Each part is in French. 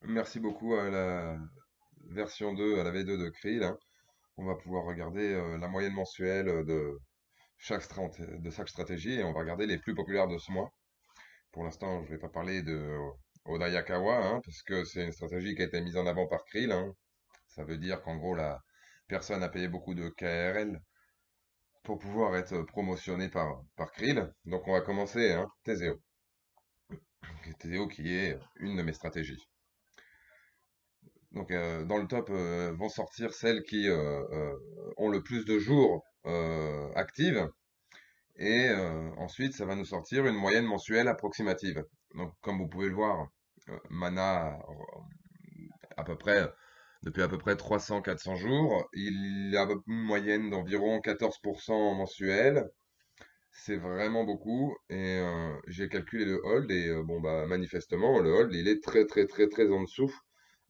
Merci beaucoup à la version 2, à la V2 de Krill, hein. On va pouvoir regarder la moyenne mensuelle de chaque stratégie et on va regarder les plus populaires de ce mois. Pour l'instant, je ne vais pas parler de Odayakawa, hein, parce que c'est une stratégie qui a été mise en avant par Krill, hein. Ça veut dire qu'en gros, la personne a payé beaucoup de KRL pour pouvoir être promotionné par Krill. Donc on va commencer, hein, Teseo. Teseo qui est une de mes stratégies. Donc, dans le top vont sortir celles qui ont le plus de jours actives. Et ensuite, ça va nous sortir une moyenne mensuelle approximative. Donc, comme vous pouvez le voir, Mana, à peu près, depuis à peu près 300-400 jours, il a une moyenne d'environ 14% mensuel. C'est vraiment beaucoup. Et j'ai calculé le hold. Et bon, bah, manifestement, le hold, il est très, très, très, très en dessous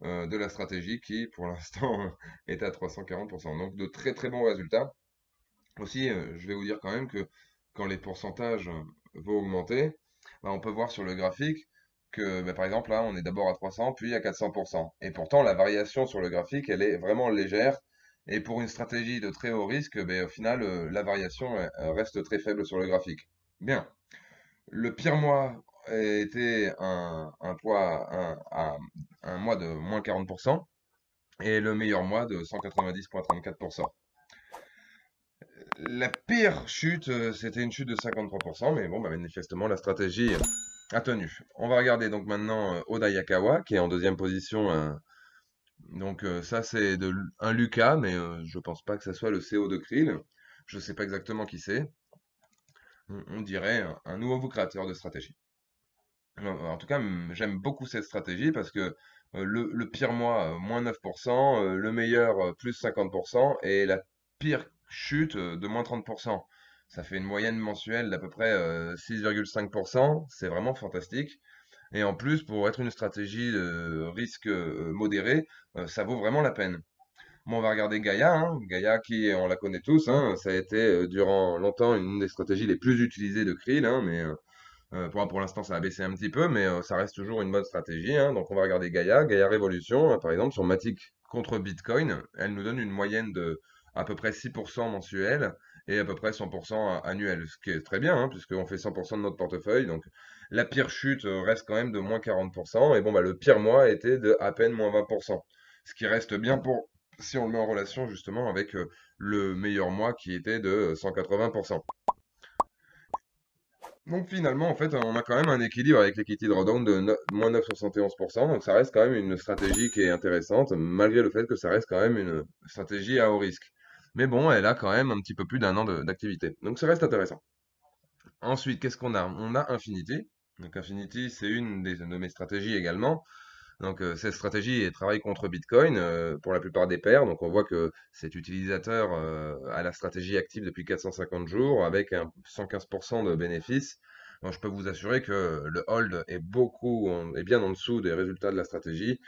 de la stratégie qui, pour l'instant, est à 340%. Donc, de très, très bons résultats. Aussi, je vais vous dire quand même que quand les pourcentages vont augmenter, bah, on peut voir sur le graphique que, bah, par exemple, là, on est d'abord à 300, puis à 400%. Et pourtant, la variation sur le graphique, elle est vraiment légère. Et pour une stratégie de très haut risque, ben, au final, la variation reste très faible sur le graphique. Bien. Le pire mois était un mois de moins 40% et le meilleur mois de 190,34%. La pire chute, c'était une chute de 53%, mais bon, bah, manifestement, la stratégie a tenu. On va regarder donc maintenant Odayakawa, qui est en deuxième position. Donc ça, c'est un Lucas, mais je pense pas que ça soit le CO de Krill. Je sais pas exactement qui c'est. On dirait un nouveau créateur de stratégie. En tout cas, j'aime beaucoup cette stratégie parce que le pire mois, moins 9%, le meilleur, plus 50%, et la pire chute de moins 30%. Ça fait une moyenne mensuelle d'à peu près 6,5%. C'est vraiment fantastique. Et en plus, pour être une stratégie de risque modéré, ça vaut vraiment la peine. Bon, on va regarder Gaïa, hein. Gaïa qui, on la connaît tous, hein. Ça a été durant longtemps une des stratégies les plus utilisées de Krill, hein, mais pour l'instant, ça a baissé un petit peu, mais ça reste toujours une bonne stratégie, hein. Donc, on va regarder Gaïa. Gaïa Révolution, par exemple, sur Matic contre Bitcoin, elle nous donne une moyenne de à peu près 6% mensuel et à peu près 100% annuel, ce qui est très bien, hein, puisqu'on fait 100% de notre portefeuille. Donc, la pire chute reste quand même de moins 40%. Et bon, bah, le pire mois était de à peine moins 20%. Ce qui reste bien pour, si on le met en relation justement avec le meilleur mois qui était de 180%. Donc finalement, en fait, on a quand même un équilibre avec l'equity drawdown de moins 9,71%. Donc ça reste quand même une stratégie qui est intéressante, malgré le fait que ça reste quand même une stratégie à haut risque. Mais bon, elle a quand même un petit peu plus d'un an d'activité. Donc ça reste intéressant. Ensuite, qu'est-ce qu'on a? On a Infinity. Donc Infinity, c'est une de mes stratégies également. Donc, cette stratégie elle travaille contre Bitcoin pour la plupart des pairs. Donc, on voit que cet utilisateur a la stratégie active depuis 450 jours avec un 115% de bénéfices. Donc, je peux vous assurer que le hold est bien en dessous des résultats de la stratégie.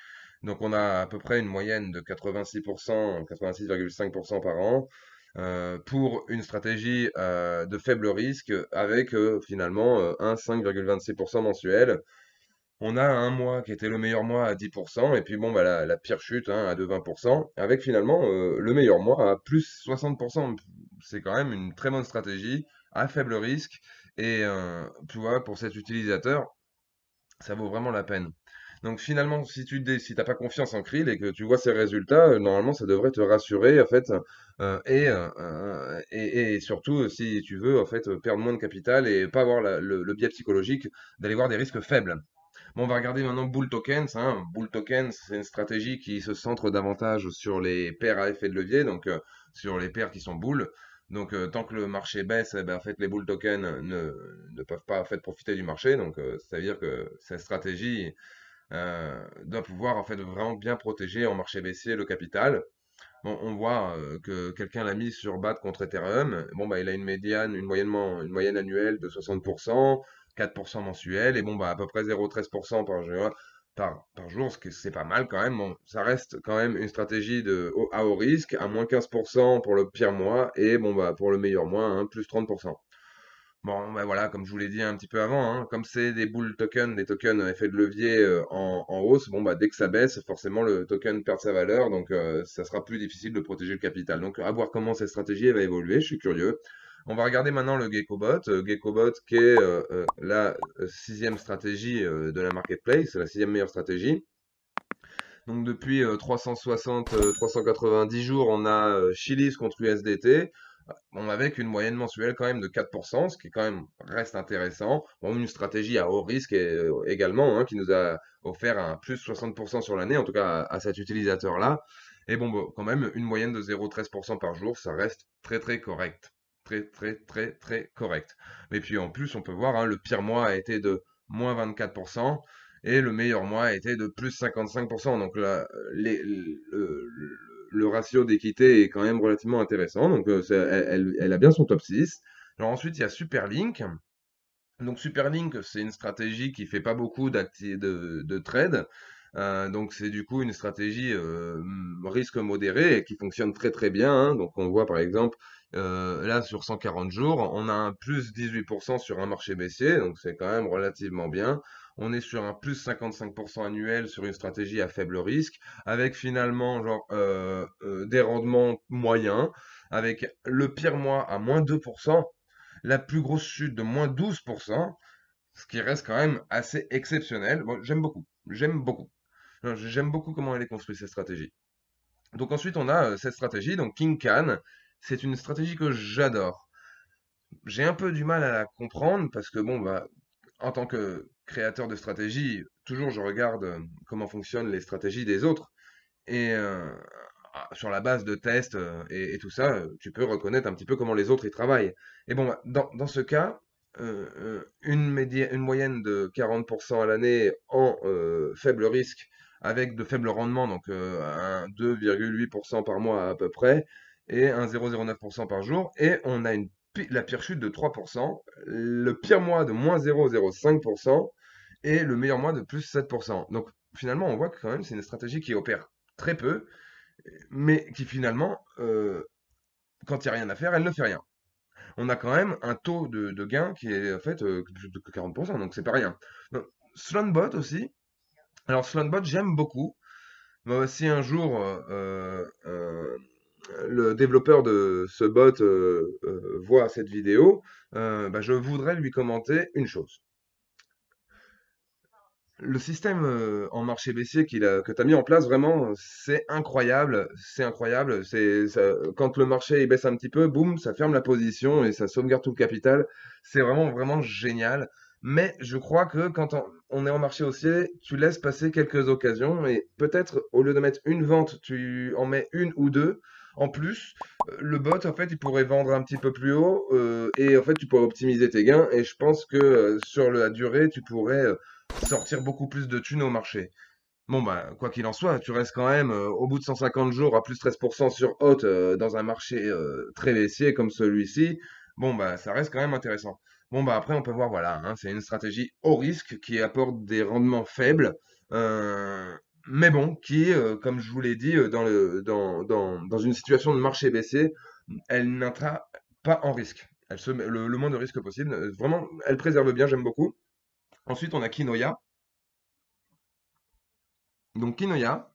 Donc, on a à peu près une moyenne de 86%, 86,5% par an pour une stratégie de faible risque avec finalement un 5,26% mensuel. On a un mois qui était le meilleur mois à 10%, et puis bon, bah, la pire chute hein, à 20%, avec finalement le meilleur mois à plus 60%. C'est quand même une très bonne stratégie, à faible risque, et tu vois, pour cet utilisateur, ça vaut vraiment la peine. Donc finalement, si t'as pas confiance en Krill et que tu vois ces résultats, normalement ça devrait te rassurer en fait, et surtout si tu veux en fait perdre moins de capital et pas avoir le biais psychologique d'aller voir des risques faibles. Bon, on va regarder maintenant Bull Tokens, hein. Bull Tokens, c'est une stratégie qui se centre davantage sur les paires à effet de levier, donc sur les paires qui sont bulles. Donc, tant que le marché baisse, eh ben, en fait, les bull tokens ne peuvent pas en fait, profiter du marché. Donc, c'est-à-dire que cette stratégie doit pouvoir en fait, vraiment bien protéger en marché baissier le capital. Bon, on voit que quelqu'un l'a mis sur BAT contre Ethereum. Bon, bah, il a une moyenne annuelle de 60%, 4% mensuel, et bon, bah, à peu près 0,13% par jour, ce qui c'est pas mal quand même. Bon, ça reste quand même une stratégie à haut risque, à moins 15% pour le pire mois, et bon, bah, pour le meilleur mois, hein, plus 30%. Bon, ben voilà, comme je vous l'ai dit un petit peu avant, hein, comme c'est des bull tokens, des tokens effet de levier en hausse, bon bah dès que ça baisse, forcément le token perd sa valeur, donc ça sera plus difficile de protéger le capital. Donc à voir comment cette stratégie elle va évoluer, je suis curieux. On va regarder maintenant le GeckoBot, GeckoBot qui est la sixième stratégie de la marketplace, la sixième meilleure stratégie. Donc depuis 360, 390 jours, on a Chiliz contre USDT, bon, avec une moyenne mensuelle quand même de 4%, ce qui quand même reste intéressant. Bon, une stratégie à haut risque également, hein, qui nous a offert un plus 60% sur l'année, en tout cas à cet utilisateur-là. Et bon, bon, quand même, une moyenne de 0,13% par jour, ça reste très très correct. Très très très très correct. Mais puis en plus, on peut voir, hein, le pire mois a été de moins 24%. Et le meilleur mois a été de plus 55%. Donc là, le ratio d'équité est quand même relativement intéressant. Donc elle a bien son top 6. Alors ensuite, il y a Superlink. Donc Superlink, c'est une stratégie qui fait pas beaucoup de trade. Donc c'est du coup une stratégie risque modéré et qui fonctionne très très bien, hein. Donc on voit par exemple là sur 140 jours, on a un plus 18% sur un marché baissier, donc c'est quand même relativement bien. On est sur un plus 55% annuel sur une stratégie à faible risque, avec finalement genre des rendements moyens, avec le pire mois à moins 2%, la plus grosse chute de moins 12%, ce qui reste quand même assez exceptionnel. Bon, j'aime beaucoup. J'aime beaucoup. J'aime beaucoup comment elle est construite, cette stratégie. Donc ensuite, on a cette stratégie, donc King Khan. C'est une stratégie que j'adore. J'ai un peu du mal à la comprendre parce que, bon, bah, en tant que créateur de stratégie, toujours je regarde comment fonctionnent les stratégies des autres. Et sur la base de tests et tout ça, tu peux reconnaître un petit peu comment les autres y travaillent. Et bon, bah, dans ce cas, une moyenne de 40% à l'année en faible risque, avec de faibles rendements, donc un 2,8% par mois à peu près, et un 0,09% par jour, et on a la pire chute de 3%, le pire mois de moins 0,05%, et le meilleur mois de plus 7%. Donc finalement, on voit que quand même c'est une stratégie qui opère très peu, mais qui finalement, quand il n'y a rien à faire, elle ne fait rien. On a quand même un taux de gain qui est en fait plus de 40%, donc c'est pas rien. Donc, Sloanbot aussi. Alors Sloanbot, j'aime beaucoup. Moi, si un jour le développeur de ce bot voit cette vidéo, bah, je voudrais lui commenter une chose. Le système en marché baissier que tu as mis en place, vraiment, c'est incroyable. C'est incroyable. Quand le marché il baisse un petit peu, boum, ça ferme la position et ça sauvegarde tout le capital. C'est vraiment, vraiment génial. Mais je crois que quand on est en marché haussier, tu laisses passer quelques occasions et peut-être au lieu de mettre une vente, tu en mets une ou deux. En plus, le bot, en fait, il pourrait vendre un petit peu plus haut et en fait, tu pourrais optimiser tes gains. Et je pense que sur la durée, tu pourrais sortir beaucoup plus de thunes au marché. Bon, bah, quoi qu'il en soit, tu restes quand même au bout de 150 jours à plus 13% sur hot dans un marché très baissier comme celui-ci. Bon, bah, ça reste quand même intéressant. Bon, bah, après, on peut voir, voilà, hein, c'est une stratégie haut risque qui apporte des rendements faibles, euh, mais bon, qui, comme je vous l'ai dit, dans une situation de marché baissier, elle n'intra pas en risque. Elle se met le moins de risque possible. Vraiment, elle préserve bien, j'aime beaucoup. Ensuite, on a Kinoya. Donc Kinoya,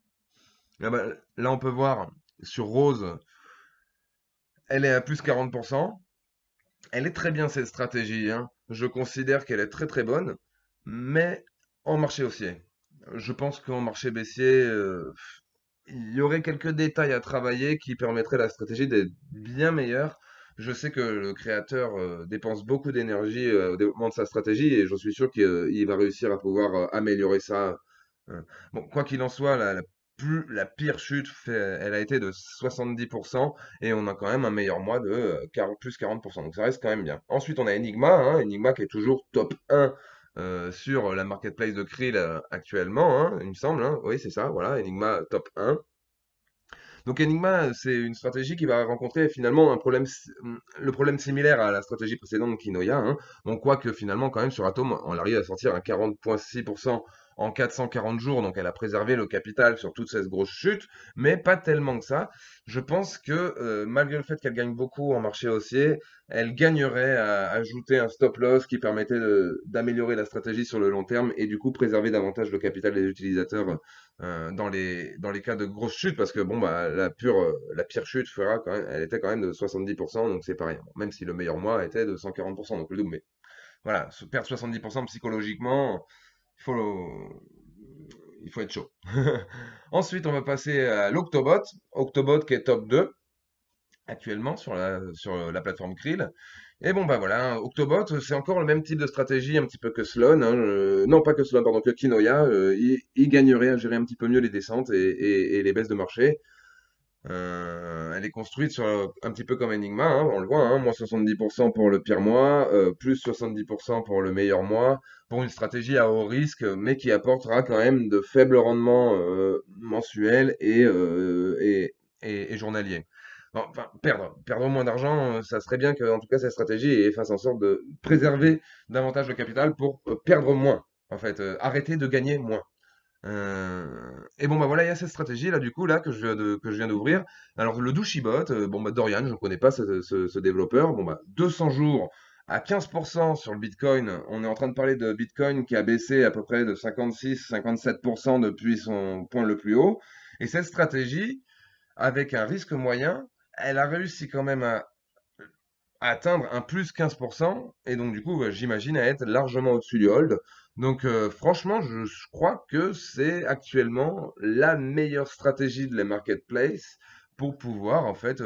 là, on peut voir sur Rose, elle est à plus 40%. Elle est très bien cette stratégie, hein. Je considère qu'elle est très très bonne, mais en marché haussier. Je pense qu'en marché baissier, il y aurait quelques détails à travailler qui permettraient à la stratégie d'être bien meilleure. Je sais que le créateur dépense beaucoup d'énergie au développement de sa stratégie et je suis sûr qu'il va réussir à pouvoir améliorer ça. Bon, quoi qu'il en soit, la pire chute, elle a été de 70% et on a quand même un meilleur mois de 40, plus 40%. Donc ça reste quand même bien. Ensuite, on a Enigma, hein, Enigma qui est toujours top 1 sur la marketplace de Krill actuellement, hein, il me semble, hein. Oui, c'est ça, voilà, Enigma top 1. Donc Enigma, c'est une stratégie qui va rencontrer finalement le problème similaire à la stratégie précédente de Kinoya, hein. On croit que finalement, quand même, sur Atom, on arrive à sortir un 40,6% en 440 jours, donc elle a préservé le capital sur toute cette grosse chute, mais pas tellement que ça. Je pense que malgré le fait qu'elle gagne beaucoup en marché haussier, elle gagnerait à ajouter un stop loss qui permettait d'améliorer la stratégie sur le long terme et du coup préserver davantage le capital des utilisateurs dans les cas de grosses chutes, parce que bon, bah, la pire chute elle était quand même de 70%, donc c'est pas rien. Bon, même si le meilleur mois était de 140%, donc le double. Mais voilà, perdre 70% psychologiquement, il faut, il faut être chaud. Ensuite, on va passer à l'Octobot. Octobot qui est top 2 actuellement sur la plateforme Krill. Et bon, bah voilà, Octobot, c'est encore le même type de stratégie, un petit peu que Sloan, hein, non, pas que Sloan, pardon, que Kinoya. Il gagnerait à gérer un petit peu mieux les descentes et les baisses de marché. Elle est construite sur un petit peu comme Enigma, hein, on le voit, hein, moins 70% pour le pire mois, plus 70% pour le meilleur mois, pour une stratégie à haut risque, mais qui apportera quand même de faibles rendements mensuels et journaliers. Bon, enfin, perdre moins d'argent, ça serait bien que, en tout cas, cette stratégie fasse en sorte de préserver davantage le capital pour perdre moins, en fait, arrêter de gagner moins. Et bon bah voilà, il y a cette stratégie là du coup là que je viens d'ouvrir. Alors le Douchibot, bon bah Dorian, je ne connais pas ce développeur. Bon bah 200 jours à 15% sur le Bitcoin. On est en train de parler de Bitcoin qui a baissé à peu près de 56-57% depuis son point le plus haut. Et cette stratégie, avec un risque moyen, elle a réussi quand même à atteindre un plus 15%, et donc du coup, j'imagine à être largement au-dessus du hold. Donc franchement, je crois que c'est actuellement la meilleure stratégie de la marketplace pour pouvoir en fait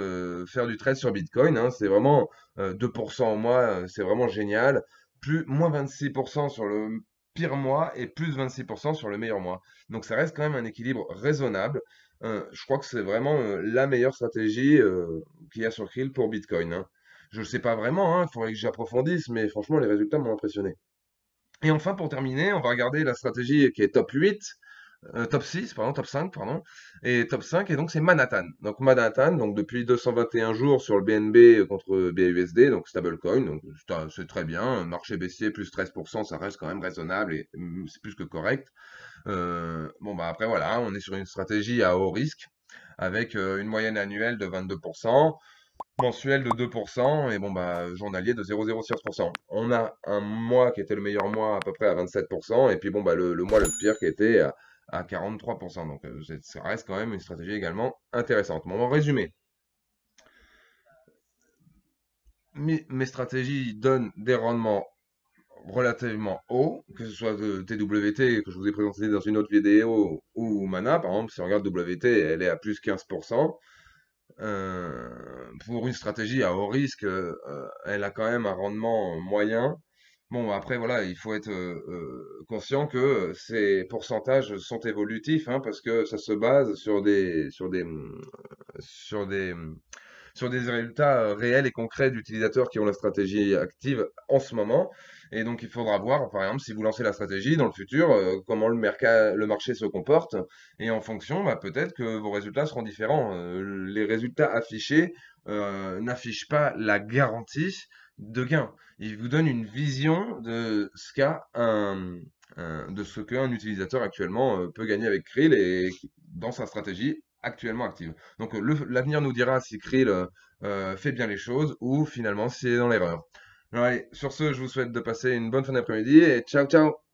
faire du trade sur Bitcoin, hein. C'est vraiment 2% au mois, c'est vraiment génial. Moins 26% sur le pire mois et plus 26% sur le meilleur mois. Donc ça reste quand même un équilibre raisonnable. Je crois que c'est vraiment la meilleure stratégie qu'il y a sur Krill pour Bitcoin, hein. Je ne sais pas vraiment, hein, il faudrait que j'approfondisse, mais franchement, les résultats m'ont impressionné. Et enfin, pour terminer, on va regarder la stratégie qui est top 8, top 6, pardon, top 5, pardon, et top 5, et donc c'est Manhattan. Donc Manhattan, donc depuis 221 jours sur le BNB contre BUSD, donc stablecoin, donc c'est très bien, marché baissier plus 13%, ça reste quand même raisonnable et c'est plus que correct. Bon, bah après voilà, on est sur une stratégie à haut risque, avec une moyenne annuelle de 22%, mensuel de 2% et bon bah journalier de 0,06%. On a un mois qui était le meilleur mois à peu près à 27% et puis bon bah le mois le pire qui était à 43%. Donc ça reste quand même une stratégie également intéressante. Bon, en résumé, mes stratégies donnent des rendements relativement hauts, que ce soit de TWT que je vous ai présenté dans une autre vidéo ou Mana. Par exemple, si on regarde WT, elle est à plus 15%. Pour une stratégie à haut risque, elle a quand même un rendement moyen. Bon, après, voilà, il faut être conscient que ces pourcentages sont évolutifs, hein, parce que ça se base sur des, sur des résultats réels et concrets d'utilisateurs qui ont la stratégie active en ce moment. Et donc, il faudra voir, par exemple, si vous lancez la stratégie dans le futur, comment le marché se comporte. Et en fonction, bah, peut-être que vos résultats seront différents. Les résultats affichés n'affichent pas la garantie de gain. Ils vous donnent une vision de ce de ce qu'un utilisateur actuellement peut gagner avec Krill et dans sa stratégie actuellement active. Donc l'avenir nous dira si Krill fait bien les choses ou finalement si c'est dans l'erreur. Alors, allez, sur ce, je vous souhaite de passer une bonne fin d'après-midi et ciao ciao!